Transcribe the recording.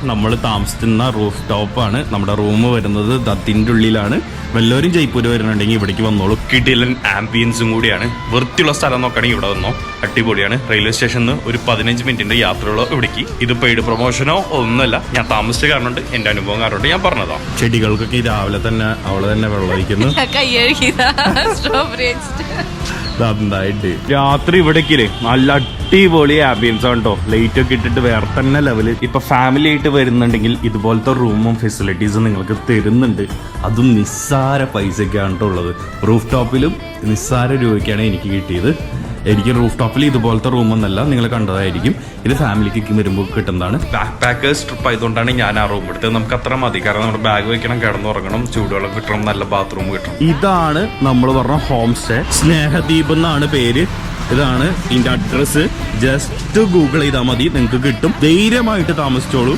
നമ്മൾ താമസിക്കുന്ന റൂഫ് ടോപ്പാണ്. നമ്മുടെ റൂം വരുന്നത് അതിൻ്റെ ഉള്ളിലാണ്. വല്ലവരും ജയ്പൂർ വരുന്നുണ്ടെങ്കിൽ ഇവിടേക്ക് വന്നോളൂ. കിടിലൻ ആംബിയൻസും കൂടിയാണ്. വൃത്തിയുള്ള സ്ഥലം നോക്കുകയാണെങ്കിൽ ഇവിടെ വന്നോ, അടിപൊളിയാണ്. റെയിൽവേ സ്റ്റേഷനിൽ ഒരു 15 മിനിറ്റിന്റെ യാത്രയുള്ള ഇവിടേക്ക്. ഇത് പെയ്ഡ് പ്രൊമോഷനോ ഒന്നുമല്ല, ഞാൻ താമസിച്ച കാരണമുണ്ട്, എന്റെ അനുഭവം കാരണമുണ്ട് ഞാൻ പറഞ്ഞതാ. ചെടികൾക്കൊക്കെ രാവിലെ തന്നെ അവള് തന്നെ വെള്ളം ഒഴിക്കുന്നു. നന്നായിട്ട് രാത്രി ഇവിടേക്കില്ലേ നല്ല അടിപൊളി ആംബിയൻസ് ആണ് കേട്ടോ. ലൈറ്റ് ഒക്കെ ഇട്ടിട്ട് വേറെ തന്നെ ലെവല്. ഇപ്പൊ ഫാമിലി ആയിട്ട് വരുന്നുണ്ടെങ്കിൽ ഇതുപോലത്തെ റൂമും ഫെസിലിറ്റീസും നിങ്ങൾക്ക് തരുന്നുണ്ട്. അതും നിസ്സാര പൈസക്കാണ് കേട്ടോ ഉള്ളത്. റൂഫ് ടോപ്പിലും നിസ്സാര രൂപയ്ക്കാണ് എനിക്ക് കിട്ടിയത്. എനിക്ക് റൂഫ് ടോപ്പിൽ ഇതുപോലത്തെ റൂമൊന്നല്ല, നിങ്ങൾ കണ്ടതായിരിക്കും. ഇത് ഫാമിലിക്ക് വരുമ്പോൾ കിട്ടുന്നതാണ്. ബാക്ക് പാക്കേഴ്സ് ട്രിപ്പ് ആയതുകൊണ്ടാണ് ഞാൻ ആ റൂം എടുത്തത്. നമുക്ക് അത്ര മതി, കാരണം നമ്മുടെ ബാഗ് വെക്കണം, കിടന്നുറങ്ങണം, ചൂടുവെള്ളം കിട്ടണം, നല്ല ബാത്റൂം കിട്ടണം. ഇതാണ് നമ്മൾ പറഞ്ഞ ഹോം സ്റ്റേ. സ്നേഹദീപ് എന്നാണ് പേര്. ഇതാണ് ഇതിന്റെ അഡ്രസ്സ്. ജസ്റ്റ് ഗൂഗിൾ ചെയ്താൽ മതി, നിങ്ങൾക്ക് കിട്ടും. ധൈര്യമായിട്ട് താമസിച്ചോളൂ.